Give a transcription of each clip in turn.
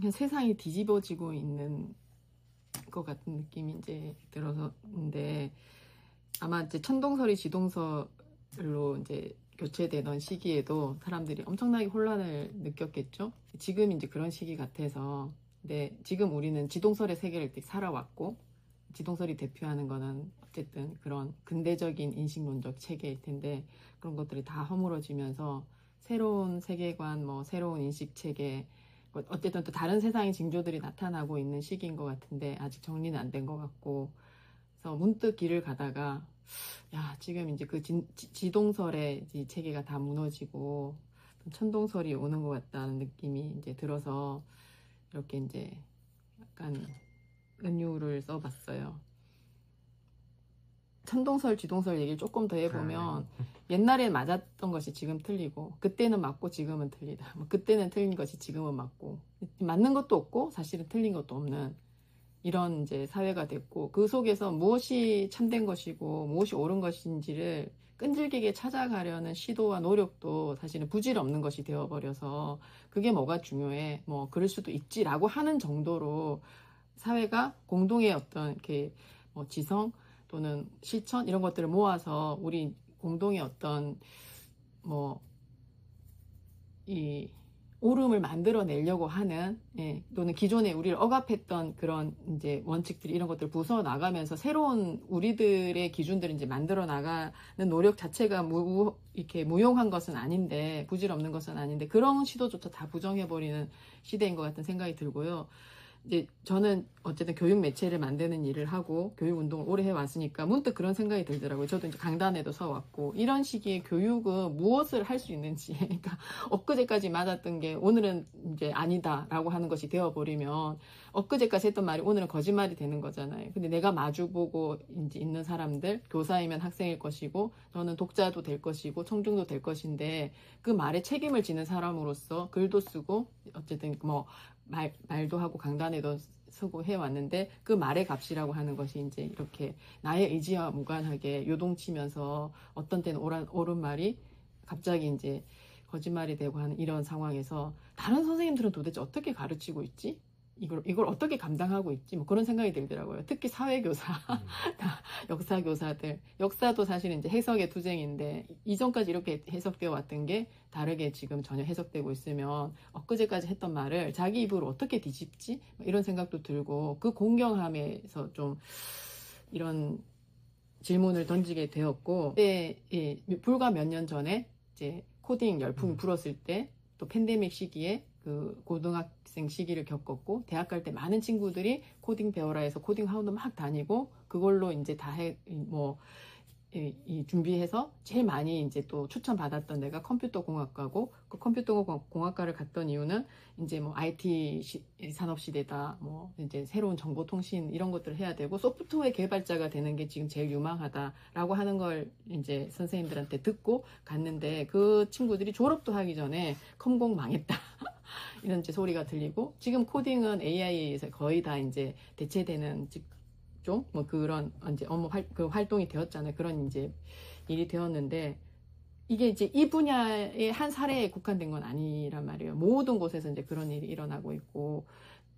그냥 세상이 뒤집어지고 있는 것 같은 느낌이 이제 들어서인데, 아마 이제 천동설이 지동설로 이제 교체되던 시기에도 사람들이 엄청나게 혼란을 느꼈겠죠. 지금 이제 그런 시기 같아서. 근데 지금 우리는 지동설의 세계를 살아왔고, 지동설이 대표하는 거는 어쨌든 그런 근대적인 인식론적 체계일 텐데, 그런 것들이 다 허물어지면서 새로운 세계관, 뭐 새로운 인식 체계, 어쨌든 또 다른 세상의 징조들이 나타나고 있는 시기인 것 같은데, 아직 정리는 안 된 것 같고, 그래서 문득 길을 가다가, 야, 지금 이제 그 지동설의 이 체계가 다 무너지고 천동설이 오는 것 같다는 느낌이 이제 들어서 이렇게 이제 약간 은유를 써봤어요. 천동설, 지동설 얘기를 조금 더 해보면, 옛날엔 맞았던 것이 지금 틀리고, 그때는 맞고 지금은 틀리다. 뭐 그때는 틀린 것이 지금은 맞고, 맞는 것도 없고 사실은 틀린 것도 없는 이런 이제 사회가 됐고, 그 속에서 무엇이 참된 것이고 무엇이 옳은 것인지를 끈질기게 찾아가려는 시도와 노력도 사실은 부질없는 것이 되어버려서, 그게 뭐가 중요해, 뭐 그럴 수도 있지라고 하는 정도로 사회가 공동의 어떤 이렇게 뭐 지성 또는 실천 이런 것들을 모아서 우리 공동의 어떤 뭐 이 옳음을 만들어내려고 하는, 예, 또는 기존에 우리를 억압했던 그런 이제 원칙들 이런 것들을 부숴 나가면서 새로운 우리들의 기준들을 이제 만들어 나가는 노력 자체가 이렇게 무용한 것은 아닌데, 부질없는 것은 아닌데, 그런 시도조차 다 부정해버리는 시대인 것 같은 생각이 들고요. 이제 저는 어쨌든 교육 매체를 만드는 일을 하고 교육 운동을 오래 해왔으니까 문득 그런 생각이 들더라고요. 저도 이제 강단에도 서왔고, 이런 시기에 교육은 무엇을 할 수 있는지, 그러니까 엊그제까지 맞았던 게 오늘은 이제 아니다라고 하는 것이 되어버리면, 엊그제까지 했던 말이 오늘은 거짓말이 되는 거잖아요. 근데 내가 마주보고 이제 있는 사람들, 교사이면 학생일 것이고, 저는 독자도 될 것이고, 청중도 될 것인데, 그 말에 책임을 지는 사람으로서 글도 쓰고, 어쨌든 뭐 말도 하고 강단에도 서고 해왔는데, 그 말의 값이라고 하는 것이 이제 이렇게 나의 의지와 무관하게 요동치면서 어떤 때는 옳은 말이 갑자기 이제 거짓말이 되고 하는 이런 상황에서, 다른 선생님들은 도대체 어떻게 가르치고 있지? 이걸 어떻게 감당하고 있지? 뭐 그런 생각이 들더라고요. 특히 사회교사, 역사교사들. 역사도 사실 이제 해석의 투쟁인데, 이전까지 이렇게 해석되어 왔던 게 다르게 지금 전혀 해석되고 있으면 엊그제까지 했던 말을 자기 입으로 어떻게 뒤집지? 이런 생각도 들고, 그 공경함에서 좀 이런 질문을 던지게 되었고, 예, 불과 몇 년 전에 이제 코딩 열풍이 불었을 때, 또 팬데믹 시기에 그 고등학생 시기를 겪었고, 대학 갈 때 많은 친구들이 코딩 배워라 해서 코딩 학원도 막 다니고, 그걸로 이제 준비해서 제일 많이 이제 또 추천받았던 데가 컴퓨터 공학과고, 그 컴퓨터 공학과를 갔던 이유는 이제 뭐 IT 산업 시대다, 뭐 이제 새로운 정보통신 이런 것들을 해야 되고, 소프트웨어 개발자가 되는 게 지금 제일 유망하다라고 하는 걸 이제 선생님들한테 듣고 갔는데, 그 친구들이 졸업도 하기 전에 컴공 망했다 이런 이제 소리가 들리고, 지금 코딩은 AI에서 거의 다 이제 대체되는 뭐 그런 이제 그 활동이 되었잖아요. 그런 이제 일이 되었는데, 이게 이제 이 분야의 한 사례에 국한된 건 아니란 말이에요. 모든 곳에서 이제 그런 일이 일어나고 있고,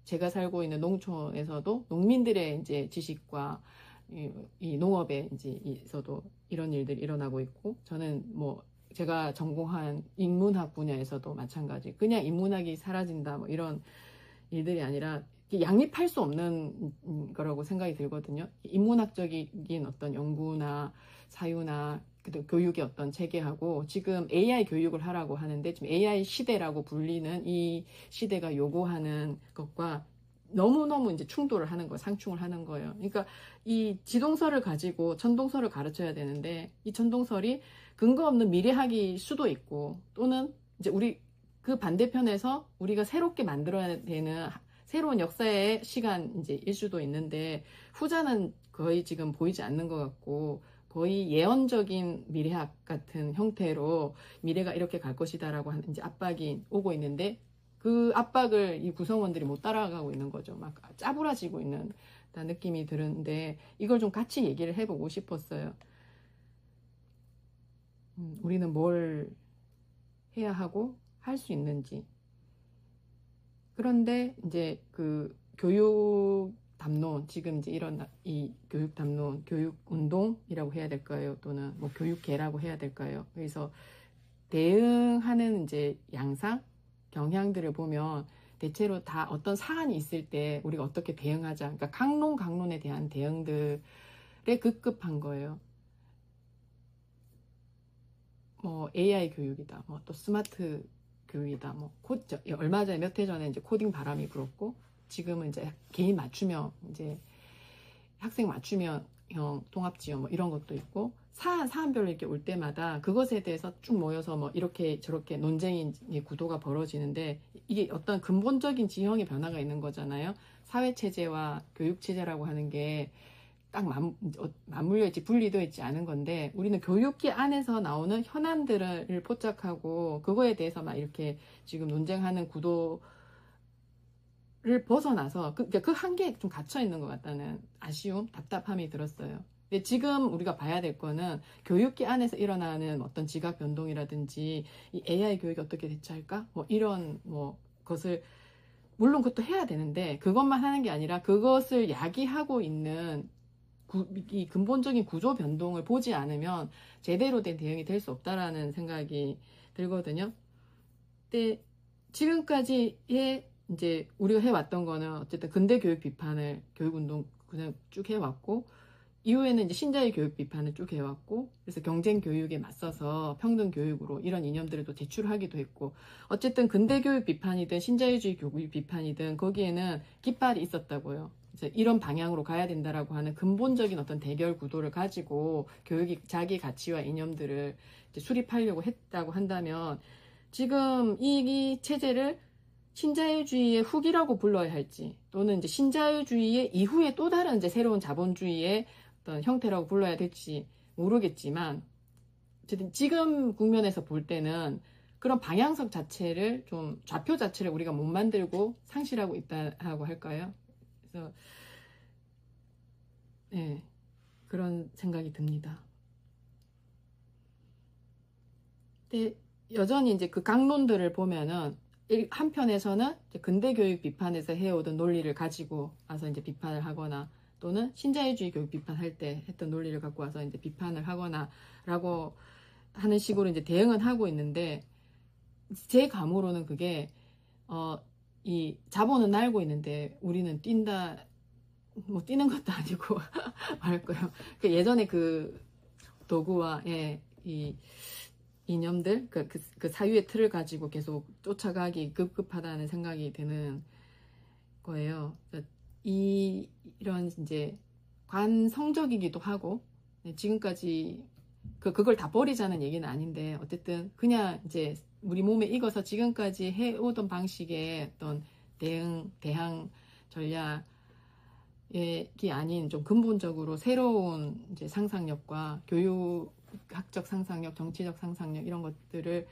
제가 살고 있는 농촌에서도 농민들의 이제 지식과 이 농업에 이제 있어도 이런 일들이 일어나고 있고, 저는 뭐 제가 전공한 인문학 분야에서도 마찬가지. 그냥 인문학이 사라진다 뭐 이런 일들이 아니라 양립할 수 없는 거라고 생각이 들거든요. 인문학적인 어떤 연구나 사유나 교육의 어떤 체계하고, 지금 AI 교육을 하라고 하는데, 지금 AI 시대라고 불리는 이 시대가 요구하는 것과 너무너무 이제 충돌을 하는 거예요. 상충을 하는 거예요. 그러니까 이 지동설을 가지고 천동설을 가르쳐야 되는데, 이 천동설이 근거 없는 미래학일 수도 있고, 또는 이제 우리 그 반대편에서 우리가 새롭게 만들어야 되는 새로운 역사의 시간 이제 일 수도 있는데, 후자는 거의 지금 보이지 않는 것 같고, 거의 예언적인 미래학 같은 형태로 미래가 이렇게 갈 것이다라고 하는 이제 압박이 오고 있는데, 그 압박을 이 구성원들이 못 따라가고 있는 거죠. 막 짜부라지고 있는 느낌이 드는데, 이걸 좀 같이 얘기를 해보고 싶었어요. 우리는 뭘 해야 하고 할 수 있는지. 그런데 이제 그 교육 담론, 지금 이제 이런 이 교육 담론, 교육 운동이라고 해야 될까요? 또는 뭐 교육계라고 해야 될까요? 그래서 대응하는 이제 양상, 경향들을 보면 대체로 다 어떤 사안이 있을 때 우리가 어떻게 대응하자. 그러니까 강론에 대한 대응들에 급급한 거예요. 뭐 AI 교육이다, 뭐 또 스마트 교육이다, 뭐 얼마 전에 몇 해 전에 이제 코딩 바람이 불었고, 지금은 이제 개인 맞춤형, 이제 학생 맞춤형 통합 지원 뭐 이런 것도 있고, 사안별로 이렇게 올 때마다 그것에 대해서 쭉 모여서 뭐 이렇게 저렇게 논쟁의 구도가 벌어지는데, 이게 어떤 근본적인 지형의 변화가 있는 거잖아요. 사회 체제와 교육 체제라고 하는 게 딱 맞물려 있지 분리되어 있지 않은 건데, 우리는 교육기 안에서 나오는 현안들을 포착하고 그거에 대해서 막 이렇게 지금 논쟁하는 구도를 벗어나서 그 한계에 좀 갇혀 있는 것 같다는 아쉬움, 답답함이 들었어요. 근데 지금 우리가 봐야 될 거는 교육기 안에서 일어나는 어떤 지각 변동이라든지 이 AI 교육이 어떻게 대처할까? 뭐 이런 뭐 것을, 물론 그것도 해야 되는데 그것만 하는 게 아니라 그것을 야기하고 있는 이 근본적인 구조 변동을 보지 않으면 제대로 된 대응이 될 수 없다라는 생각이 들거든요. 근데 지금까지의 이제 우리가 해왔던 거는 어쨌든 근대 교육 비판을, 교육 운동 그냥 쭉 해왔고, 이후에는 이제 신자유 교육 비판을 쭉 해왔고, 그래서 경쟁 교육에 맞서서 평등 교육으로 이런 이념들을 또 제출하기도 했고, 어쨌든 근대 교육 비판이든 신자유주의 교육 비판이든 거기에는 깃발이 있었다고요. 그래서 이런 방향으로 가야 된다라고 하는 근본적인 어떤 대결 구도를 가지고 교육이 자기 가치와 이념들을 이제 수립하려고 했다고 한다면, 지금 이 체제를 신자유주의의 후기라고 불러야 할지, 또는 이제 신자유주의의 이후에 또 다른 이제 새로운 자본주의의 어떤 형태라고 불러야 될지 모르겠지만, 어쨌든 지금 국면에서 볼 때는 그런 방향성 자체를, 좀 좌표 자체를 우리가 못 만들고 상실하고 있다고 할까요? 그래서 네, 그런 생각이 듭니다. 근데 여전히 이제 그 강론들을 보면은, 한편에서는 근대 교육 비판에서 해오던 논리를 가지고 와서 이제 비판을 하거나, 또는 신자유주의 교육 비판할 때 했던 논리를 갖고 와서 이제 비판을 하거나 라고 하는 식으로 이제 대응은 하고 있는데, 제 감으로는 그게 이 자본은 날고 있는데 우리는 뛴다, 뭐 뛰는 것도 아니고 말까요? 예전에 그 도구와 이 이념들, 그 사유의 틀을 가지고 계속 쫓아가기 급급하다는 생각이 드는 거예요. 이런 이제 관성적이기도 하고, 지금까지 그걸 다 버리자는 얘기는 아닌데, 어쨌든 그냥 이제 우리 몸에 익어서 지금까지 해오던 방식의 어떤 대항 전략이 아닌 좀 근본적으로 새로운 이제 상상력과 교육학적 상상력, 정치적 상상력, 이런 것들을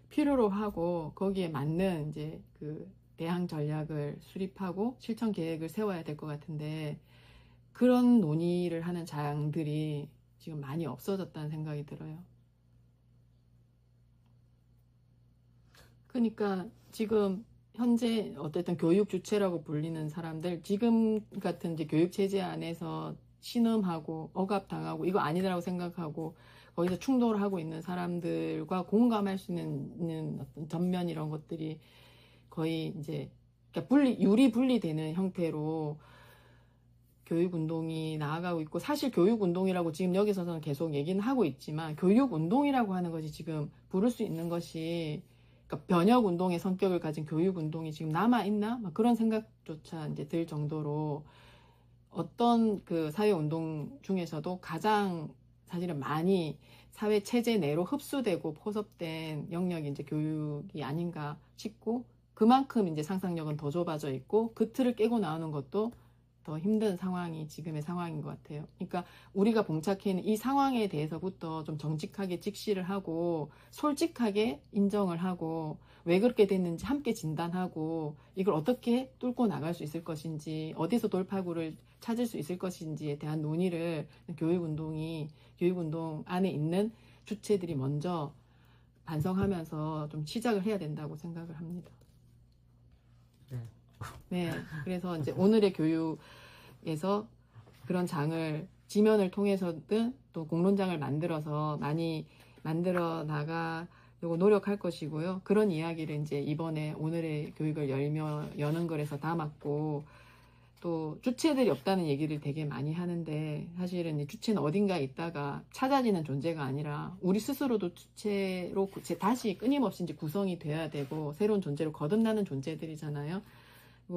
필요로 하고, 거기에 맞는 이제 그 대항 전략을 수립하고 실천 계획을 세워야 될 것 같은데, 그런 논의를 하는 장들이 지금 많이 없어졌다는 생각이 들어요. 그러니까 지금 현재 어쨌든 교육 주체라고 불리는 사람들, 지금 같은 이제 교육 체제 안에서 신음하고 억압당하고 이거 아니라고 생각하고 거기서 충돌을 하고 있는 사람들과 공감할 수 있는 어떤 전면, 이런 것들이 거의 이제 그러니까 유리 분리되는 형태로 교육운동이 나아가고 있고, 사실 교육운동이라고 지금 여기서는 계속 얘기는 하고 있지만, 교육운동이라고 하는 것이 지금 부를 수 있는 것이, 그러니까 변혁운동의 성격을 가진 교육운동이 지금 남아있나? 막 그런 생각조차 이제 들 정도로, 어떤 그 사회운동 중에서도 가장 사실은 많이 사회 체제 내로 흡수되고 포섭된 영역이 이제 교육이 아닌가 싶고, 그만큼 이제 상상력은 더 좁아져 있고, 그 틀을 깨고 나오는 것도 더 힘든 상황이 지금의 상황인 것 같아요. 그러니까 우리가 봉착해 있는 이 상황에 대해서부터 좀 정직하게 직시를 하고, 솔직하게 인정을 하고, 왜 그렇게 됐는지 함께 진단하고, 이걸 어떻게 뚫고 나갈 수 있을 것인지, 어디서 돌파구를 찾을 수 있을 것인지에 대한 논의를 교육운동 안에 있는 주체들이 먼저 반성하면서 좀 시작을 해야 된다고 생각을 합니다. 네. 네, 그래서 이제 오늘의 교육에서 그런 장을 지면을 통해서든 또 공론장을 만들어서 많이 만들어 나가려고 노력할 것이고요. 그런 이야기를 이제 이번에 오늘의 교육을 여는 글에서 담았고, 또 주체들이 없다는 얘기를 되게 많이 하는데, 사실은 이 주체는 어딘가에 있다가 찾아지는 존재가 아니라 우리 스스로도 주체로 다시 끊임없이 이제 구성이 돼야 되고 새로운 존재로 거듭나는 존재들이잖아요.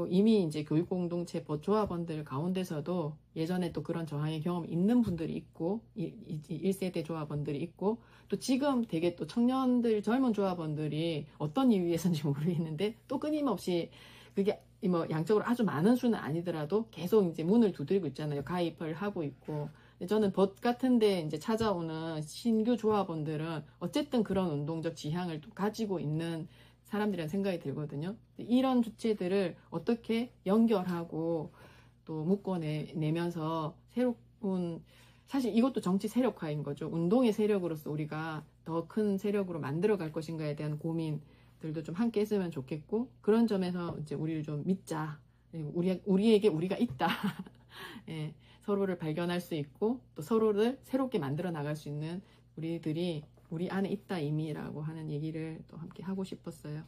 이미 이제 교육공동체 조합원들 가운데서도 예전에 또 그런 저항의 경험이 있는 분들이 있고, 1세대 조합원들이 있고, 또 지금 되게 또 청년들, 젊은 조합원들이 어떤 이유에서인지 모르겠는데, 또 끊임없이 그게 뭐 양적으로 아주 많은 수는 아니더라도 계속 이제 문을 두드리고 있잖아요. 가입을 하고 있고. 저는 벗 같은데 이제 찾아오는 신규 조합원들은 어쨌든 그런 운동적 지향을 또 가지고 있는 사람들이란 생각이 들거든요. 이런 주체들을 어떻게 연결하고 또 묶어내면서 새로운, 사실 이것도 정치 세력화인 거죠. 운동의 세력으로서 우리가 더 큰 세력으로 만들어갈 것인가에 대한 고민들도 좀 함께 했으면 좋겠고, 그런 점에서 이제 우리를 좀 믿자. 우리에게 우리가 있다. 예, 서로를 발견할 수 있고 또 서로를 새롭게 만들어 나갈 수 있는 우리들이 우리 안에 있다 이미라고 하는 얘기를 또 함께 하고 싶었어요.